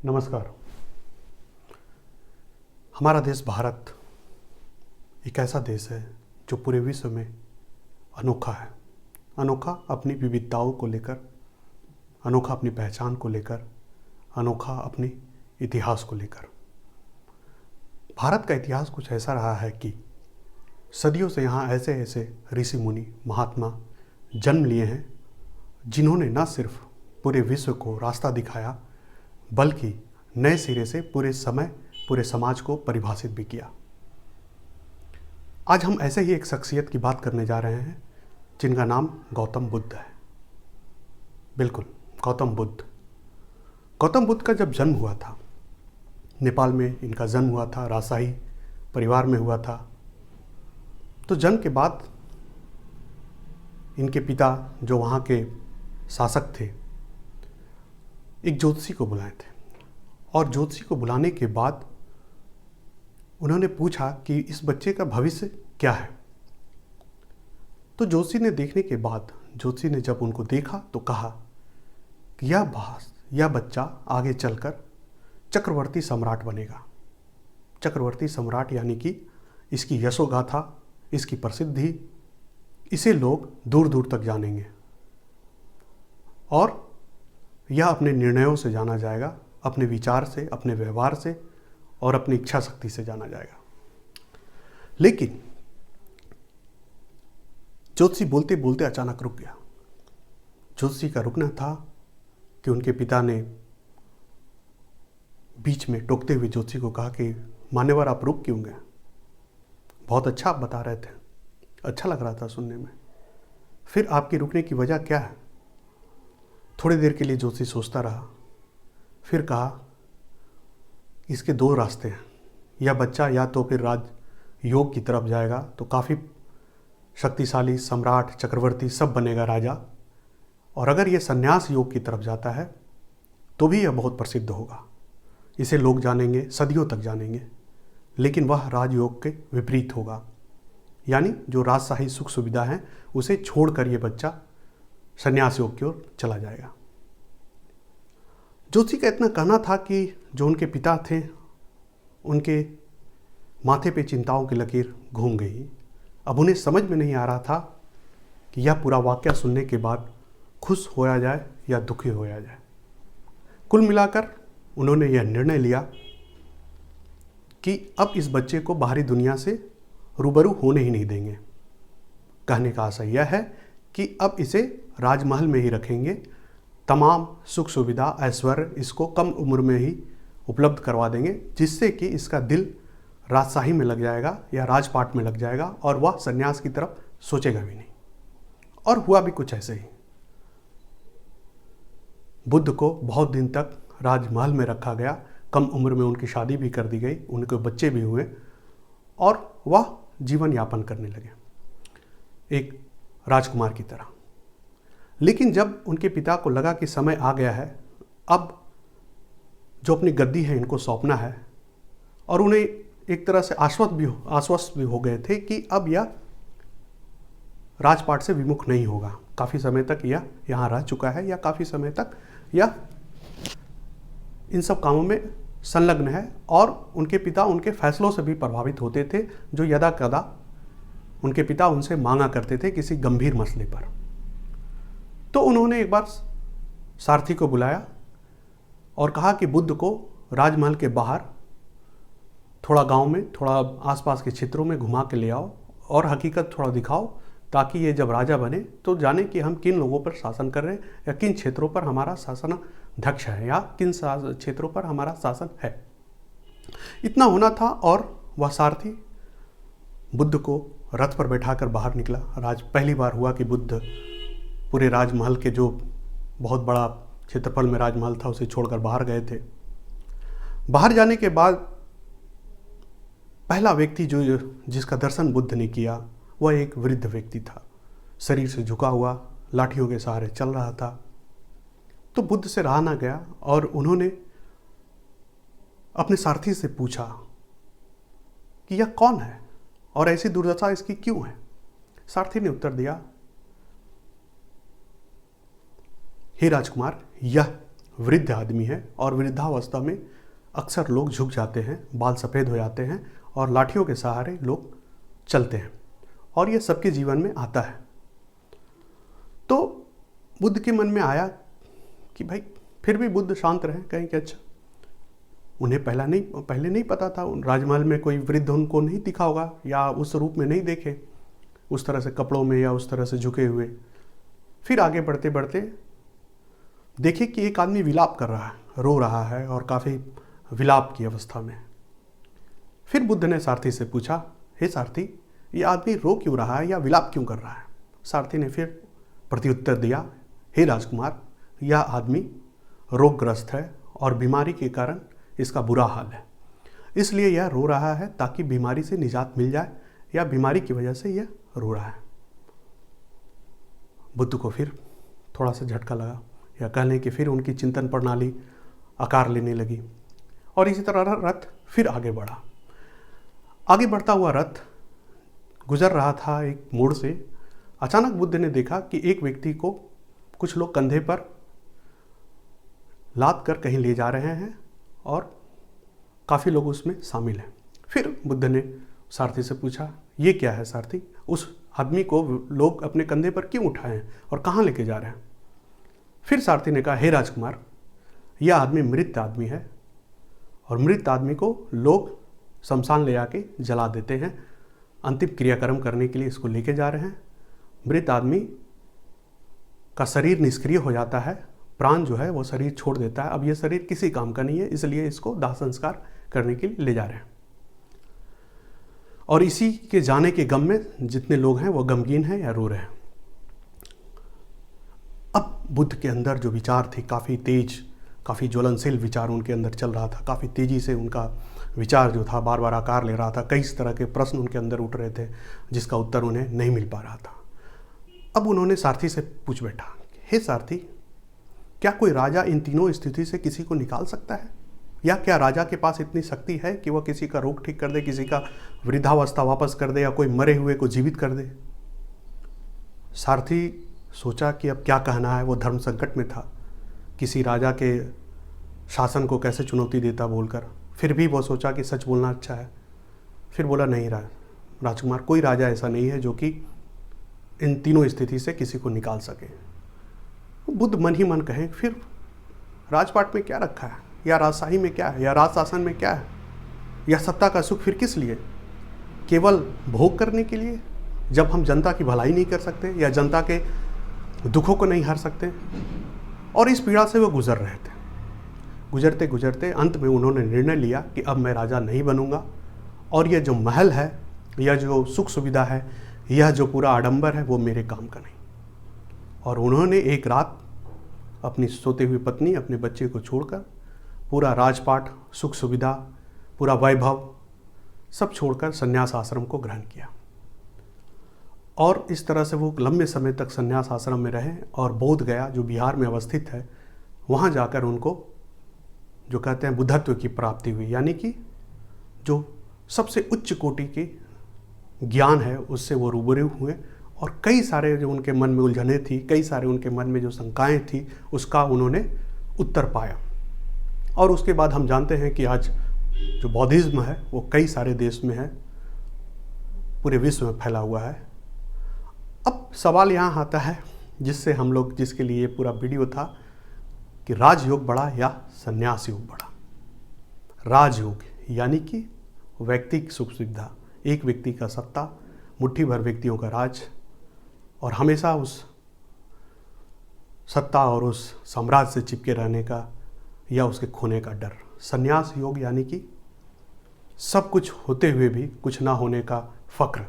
नमस्कार। हमारा देश भारत एक ऐसा देश है जो पूरे विश्व में अनोखा है। अनोखा अपनी विविधताओं को लेकर, अनोखा अपनी पहचान को लेकर, अनोखा अपने इतिहास को लेकर। भारत का इतिहास कुछ ऐसा रहा है कि सदियों से यहाँ ऐसे ऐसे ऋषि मुनि महात्मा जन्म लिए हैं जिन्होंने न सिर्फ पूरे विश्व को रास्ता दिखाया बल्कि नए सिरे से पूरे समाज को परिभाषित भी किया। आज हम ऐसे ही एक शख्सियत की बात करने जा रहे हैं जिनका नाम गौतम बुद्ध है। बिल्कुल, गौतम बुद्ध। गौतम बुद्ध का जब जन्म हुआ था, नेपाल में इनका जन्म हुआ था, राजशाही परिवार में हुआ था। तो जन्म के बाद इनके पिता जो वहाँ के शासक थे, एक ज्योतिषी को बुलाए थे और ज्योतिषी को बुलाने के बाद उन्होंने पूछा कि इस बच्चे का भविष्य क्या है। तो ज्योतिषी ने देखने के बाद ज्योतिषी ने जब उनको देखा तो कहा कि यह बच्चा आगे चलकर चक्रवर्ती सम्राट बनेगा। चक्रवर्ती सम्राट यानी कि इसकी यशोगाथा, इसकी प्रसिद्धि, इसे लोग दूर दूर तक जानेंगे और यह अपने निर्णयों से जाना जाएगा, अपने विचार से, अपने व्यवहार से और अपनी इच्छा शक्ति से जाना जाएगा। लेकिन ज्योतिषी बोलते बोलते अचानक रुक गया। ज्योतिषी का रुकना था कि उनके पिता ने बीच में टोकते हुए ज्योतिषी को कहा कि मान्यवर, आप रुक क्यों गए? बहुत अच्छा आप बता रहे थे, अच्छा लग रहा था सुनने में, फिर आपकी रुकने की वजह क्या है? थोड़ी देर के लिए ज्योतिषी सोचता रहा, फिर कहा इसके दो रास्ते हैं। यह बच्चा या तो फिर राजयोग की तरफ जाएगा तो काफ़ी शक्तिशाली सम्राट, चक्रवर्ती सब बनेगा, राजा, और अगर यह संन्यास योग की तरफ जाता है तो भी यह बहुत प्रसिद्ध होगा, इसे लोग जानेंगे, सदियों तक जानेंगे। लेकिन वह राजयोग के विपरीत होगा, यानी जो राजशाही सुख सुविधा है उसे छोड़कर यह बच्चा संन्यास योग की ओर चला जाएगा। ज्योतिषी का इतना कहना था कि जो उनके पिता थे उनके माथे पे चिंताओं की लकीर घूम गई। अब उन्हें समझ में नहीं आ रहा था कि यह पूरा वाकया सुनने के बाद खुश होया जाए या दुखी होया जाए। कुल मिलाकर उन्होंने यह निर्णय लिया कि अब इस बच्चे को बाहरी दुनिया से रूबरू होने ही नहीं देंगे। कहने का आशय यह है कि अब इसे राजमहल में ही रखेंगे, तमाम सुख सुविधा ऐश्वर्य इसको कम उम्र में ही उपलब्ध करवा देंगे, जिससे कि इसका दिल राजशाही में लग जाएगा या राजपाट में लग जाएगा और वह सन्यास की तरफ सोचेगा भी नहीं। और हुआ भी कुछ ऐसे ही। बुद्ध को बहुत दिन तक राजमहल में रखा गया, कम उम्र में उनकी शादी भी कर दी गई, उनके बच्चे भी हुए और वह जीवन यापन करने लगे एक राजकुमार की तरह। लेकिन जब उनके पिता को लगा कि समय आ गया है, अब जो अपनी गद्दी है इनको सौंपना है, और उन्हें एक तरह से आश्वस्त भी हो गए थे कि अब यह राजपाट से विमुख नहीं होगा। काफ़ी समय तक यह यहाँ रह चुका है या काफ़ी समय तक यह इन सब कामों में संलग्न है, और उनके पिता उनके फैसलों से भी प्रभावित होते थे जो यदा कदा उनके पिता उनसे मांगा करते थे किसी गंभीर मसले पर। तो उन्होंने एक बार सारथी को बुलाया और कहा कि बुद्ध को राजमहल के बाहर थोड़ा गांव में, थोड़ा आसपास के क्षेत्रों में घुमा के ले आओ और हकीकत थोड़ा दिखाओ, ताकि ये जब राजा बने तो जाने कि हम किन लोगों पर शासन कर रहे हैं या किन क्षेत्रों पर हमारा शासन अध्यक्ष है या किन क्षेत्रों पर हमारा शासन है। इतना होना था और वह सारथी बुद्ध को रथ पर बैठाकर बाहर निकला। पहली बार हुआ कि बुद्ध पूरे राजमहल के जो बहुत बड़ा क्षेत्रफल में राजमहल था उसे छोड़कर बाहर गए थे। बाहर जाने के बाद पहला व्यक्ति जिसका दर्शन बुद्ध ने किया वह एक वृद्ध व्यक्ति था, शरीर से झुका हुआ, लाठियों के सहारे चल रहा था। तो बुद्ध से रहा ना गया और उन्होंने अपने सारथी से पूछा कि यह कौन है और ऐसी दुर्दशा इसकी क्यों है। सारथी ने उत्तर दिया, हे राजकुमार, यह वृद्ध आदमी है और वृद्धावस्था में अक्सर लोग झुक जाते हैं, बाल सफ़ेद हो जाते हैं और लाठियों के सहारे लोग चलते हैं और ये सबके जीवन में आता है। तो बुद्ध के मन में आया कि भाई फिर भी बुद्ध शांत रहे, कहें कि अच्छा, उन्हें पहले नहीं पता था, राजमहल में कोई वृद्ध उनको नहीं दिखा होगा या उस रूप में नहीं देखे, उस तरह से कपड़ों में या उस तरह से झुके हुए। फिर आगे बढ़ते बढ़ते देखे कि एक आदमी विलाप कर रहा है, रो रहा है और काफ़ी विलाप की अवस्था में। फिर बुद्ध ने सारथी से पूछा, हे सारथी, ये आदमी रो क्यों रहा है या विलाप क्यों कर रहा है? सारथी ने फिर प्रत्युत्तर दिया, हे राजकुमार, यह आदमी रोगग्रस्त है और बीमारी के कारण इसका बुरा हाल है, इसलिए यह रो रहा है ताकि बीमारी से निजात मिल जाए या बीमारी की वजह से यह रो रहा है। बुद्ध को फिर थोड़ा सा झटका लगा, या कह लें कि फिर उनकी चिंतन प्रणाली आकार लेने लगी और इसी तरह रथ फिर आगे बढ़ा। आगे बढ़ता हुआ रथ गुजर रहा था एक मोड़ से। अचानक बुद्ध ने देखा कि एक व्यक्ति को कुछ लोग कंधे पर लाद कर कहीं ले जा रहे हैं और काफ़ी लोग उसमें शामिल हैं। फिर बुद्ध ने सारथी से पूछा, ये क्या है सारथी? उस आदमी को लोग अपने कंधे पर क्यों उठाए हैं और कहाँ लेके जा रहे हैं? फिर सारथी ने कहा, हे राजकुमार, यह आदमी मृत आदमी है और मृत आदमी को लोग शमशान ले आके जला देते हैं, अंतिम क्रियाक्रम करने के लिए इसको लेके जा रहे हैं। मृत आदमी का शरीर निष्क्रिय हो जाता है, प्राण जो है वो शरीर छोड़ देता है, अब ये शरीर किसी काम का नहीं है, इसलिए इसको दाह संस्कार करने के लिए ले जा रहे हैं। और इसी के जाने के गम में जितने लोग हैं वो गमगीन हैं या रो रहे हैं। अब बुद्ध के अंदर जो विचार थे, काफ़ी तेज, काफ़ी ज्वलनशील विचार उनके अंदर चल रहा था। काफ़ी तेज़ी से उनका विचार जो था बार बार आकार ले रहा था। कई तरह के प्रश्न उनके अंदर उठ रहे थे जिसका उत्तर उन्हें नहीं मिल पा रहा था। अब उन्होंने सारथी से पूछ बैठा, हे सारथी, क्या कोई राजा इन तीनों स्थिति से किसी को निकाल सकता है? या क्या राजा के पास इतनी शक्ति है कि वह किसी का रोग ठीक कर दे, किसी का वृद्धावस्था वापस कर दे या कोई मरे हुए को जीवित कर दे? सारथी सोचा कि अब क्या कहना है। वो धर्म संकट में था, किसी राजा के शासन को कैसे चुनौती देता बोलकर। फिर भी वो सोचा कि सच बोलना अच्छा है। फिर बोला, नहीं राजकुमार, कोई राजा ऐसा नहीं है जो कि इन तीनों स्थिति से किसी को निकाल सके। बुद्ध मन ही मन कहे, फिर राजपाट में क्या रखा है, या राजशाही में क्या है, या राज शासन में क्या है, या सत्ता का सुख फिर किस लिए? केवल भोग करने के लिए, जब हम जनता की भलाई नहीं कर सकते या जनता के दुखों को नहीं हर सकते। और इस पीड़ा से वो गुजर रहे थे। गुजरते गुजरते अंत में उन्होंने निर्णय लिया कि अब मैं राजा नहीं बनूंगा और यह जो महल है, यह जो सुख सुविधा है, यह जो पूरा आडंबर है, वो मेरे काम का नहीं। और उन्होंने एक रात अपनी सोती हुई पत्नी, अपने बच्चे को छोड़कर पूरा राजपाट, सुख सुविधा, पूरा वैभव सब छोड़कर संन्यास आश्रम को ग्रहण किया। और इस तरह से वो लंबे समय तक संन्यास आश्रम में रहे और बोध गया जो बिहार में अवस्थित है, वहाँ जाकर उनको जो कहते हैं बुद्धत्व की प्राप्ति हुई। यानी कि जो सबसे उच्च कोटि की ज्ञान है उससे वो रूबरू हुए और कई सारे जो उनके मन में उलझने थी, कई सारे उनके मन में जो शंकाएं थी, उसका उन्होंने उत्तर पाया। और उसके बाद हम जानते हैं कि आज जो बौद्धिज्म है वो कई सारे देश में है, पूरे विश्व में फैला हुआ है। अब सवाल यहाँ आता है जिससे हम लोग, जिसके लिए ये पूरा वीडियो था, कि राजयोग बड़ा या संन्यास योग बड़ा। राजयोग यानी कि व्यक्तिगत सुख सुविधा, एक व्यक्ति का सत्ता, मुट्ठी भर व्यक्तियों का राज और हमेशा उस सत्ता और उस साम्राज्य से चिपके रहने का या उसके खोने का डर। संन्यास योग यानी कि सब कुछ होते हुए भी कुछ ना होने का फक्र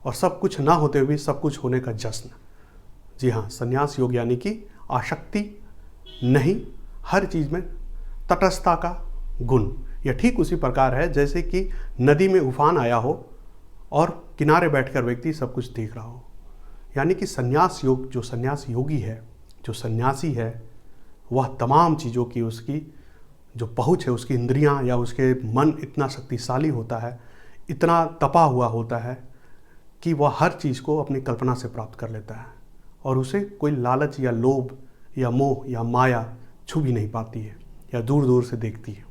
और सब कुछ ना होते हुए भी सब कुछ होने का जश्न। जी हाँ, संन्यास योग यानी कि आसक्ति नहीं, हर चीज़ में तटस्थता का गुण। यह ठीक उसी प्रकार है जैसे कि नदी में उफान आया हो और किनारे बैठकर व्यक्ति सब कुछ देख रहा हो। यानी कि संन्यास योग, जो संन्यास योगी है, जो सन्यासी है, वह तमाम चीज़ों की उसकी जो पहुँच है, उसकी इंद्रियां या उसके मन इतना शक्तिशाली होता है, इतना तपा हुआ होता है कि वह हर चीज़ को अपनी कल्पना से प्राप्त कर लेता है और उसे कोई लालच या लोभ या मोह या माया छू भी नहीं पाती है या दूर दूर से देखती है।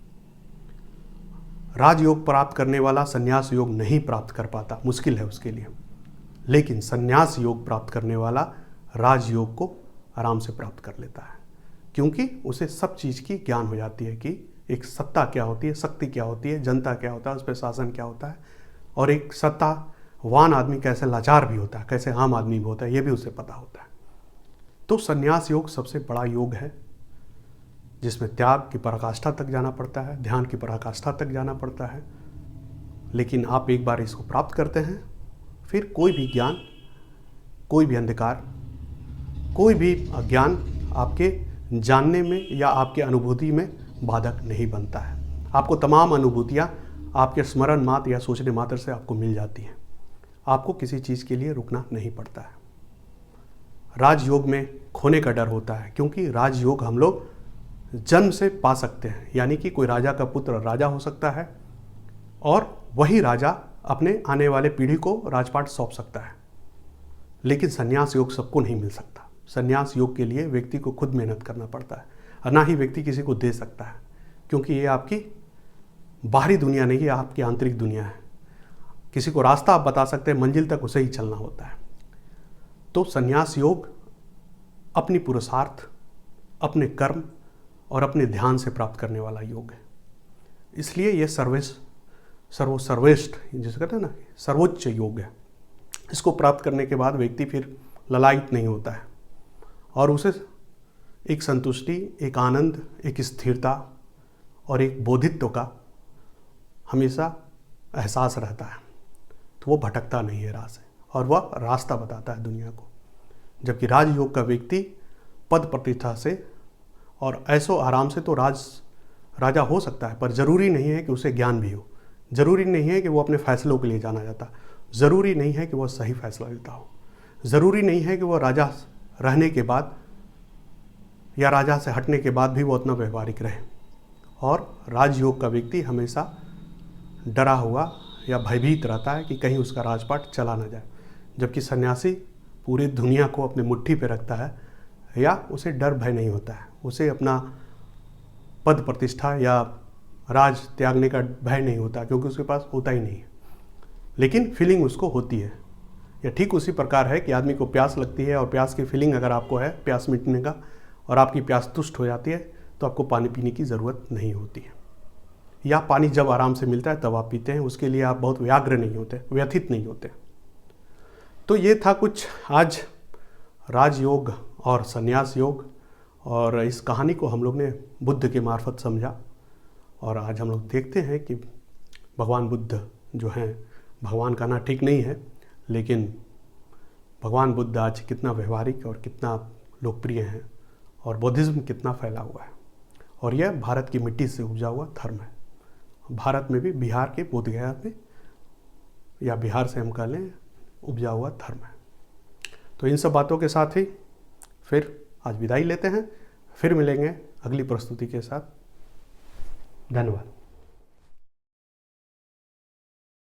राजयोग प्राप्त करने वाला संन्यास योग नहीं प्राप्त कर पाता, मुश्किल है उसके लिए। लेकिन संन्यास योग प्राप्त करने वाला राजयोग को आराम से प्राप्त कर लेता है, क्योंकि उसे सब चीज़ की ज्ञान हो जाती है कि एक सत्ता क्या होती है, शक्ति क्या होती है, जनता क्या होता है, उस पर शासन क्या होता है, और एक सत्तावान आदमी कैसे लाचार भी होता है, कैसे आम आदमी भी होता है, ये भी उसे पता होता है। तो संन्यास योग सबसे बड़ा योग है, जिसमें त्याग की पराकाष्ठा तक जाना पड़ता है, ध्यान की पराकाष्ठा तक जाना पड़ता है। लेकिन आप एक बार इसको प्राप्त करते हैं, फिर कोई भी ज्ञान, कोई भी अंधकार, कोई भी अज्ञान आपके जानने में या आपके अनुभूति में बाधक नहीं बनता है। आपको तमाम अनुभूतियाँ आपके स्मरण मात्र या सोचने मात्र से आपको मिल जाती हैं। आपको किसी चीज़ के लिए रुकना नहीं पड़ता है। राजयोग में खोने का डर होता है, क्योंकि राजयोग हम लोग जन्म से पा सकते हैं, यानी कि कोई राजा का पुत्र राजा हो सकता है और वही राजा अपने आने वाले पीढ़ी को राजपाट सौंप सकता है। लेकिन संन्यास योग सबको नहीं मिल सकता। संन्यास योग के लिए व्यक्ति को खुद मेहनत करना पड़ता है, और ना ही व्यक्ति किसी को दे सकता है, क्योंकि ये आपकी बाहरी दुनिया नहीं है, आपकी आंतरिक दुनिया है। किसी को रास्ता आप बता सकते हैं, मंजिल तक उसे ही चलना होता है। तो संन्यास योग अपनी पुरुषार्थ, अपने कर्म और अपने ध्यान से प्राप्त करने वाला योग है। इसलिए ये सर्वश्रेष्ठ, जिसे कहते हैं ना, सर्वोच्च योग है। इसको प्राप्त करने के बाद व्यक्ति फिर ललायित नहीं होता है और उसे एक संतुष्टि, एक आनंद, एक स्थिरता और एक बोधित्व का हमेशा एहसास रहता है। तो वो भटकता नहीं है राह से, और वह रास्ता बताता है दुनिया को। जबकि राजयोग का व्यक्ति पद प्रतिष्ठा से और ऐसो आराम से तो राजा हो सकता है, पर ज़रूरी नहीं है कि उसे ज्ञान भी हो। ज़रूरी नहीं है कि वो अपने फैसलों के लिए जाना जाता। ज़रूरी नहीं है कि वह सही फैसला लेता हो। ज़रूरी नहीं है कि वह राजा रहने के बाद या राजा से हटने के बाद भी वो उतना व्यवहारिक रहे। और राजयोग का व्यक्ति हमेशा डरा हुआ या भयभीत रहता है कि कहीं उसका राजपाट चला ना जाए। जबकि सन्यासी पूरी दुनिया को अपने मुट्ठी पे रखता है, या उसे डर भय नहीं होता है, उसे अपना पद प्रतिष्ठा या राज त्यागने का भय नहीं होता, क्योंकि उसके पास होता ही नहीं है। लेकिन फीलिंग उसको होती है। या ठीक उसी प्रकार है कि आदमी को प्यास लगती है, और प्यास की फीलिंग अगर आपको है प्यास मिटने का, और आपकी प्यास तुष्ट हो जाती है, तो आपको पानी पीने की ज़रूरत नहीं होती है। या पानी जब आराम से मिलता है तब आप पीते हैं, उसके लिए आप बहुत व्याग्र नहीं होते, व्यथित नहीं होते। तो ये था कुछ आज राजयोग और संन्यास योग, और इस कहानी को हम लोग ने बुद्ध के मार्फत समझा। और आज हम लोग देखते हैं कि भगवान बुद्ध जो हैं, भगवान कहना ठीक नहीं है, लेकिन भगवान बुद्ध आज कितना व्यवहारिक और कितना लोकप्रिय हैं, और बौद्धिज्म कितना फैला हुआ है। और यह भारत की मिट्टी से उपजा हुआ धर्म है। भारत में भी बिहार के बोधगया में, या बिहार से हम कह लें, उपजा हुआ धर्म है। तो इन सब बातों के साथ ही फिर आज विदाई लेते हैं। फिर मिलेंगे अगली प्रस्तुति के साथ। धन्यवाद।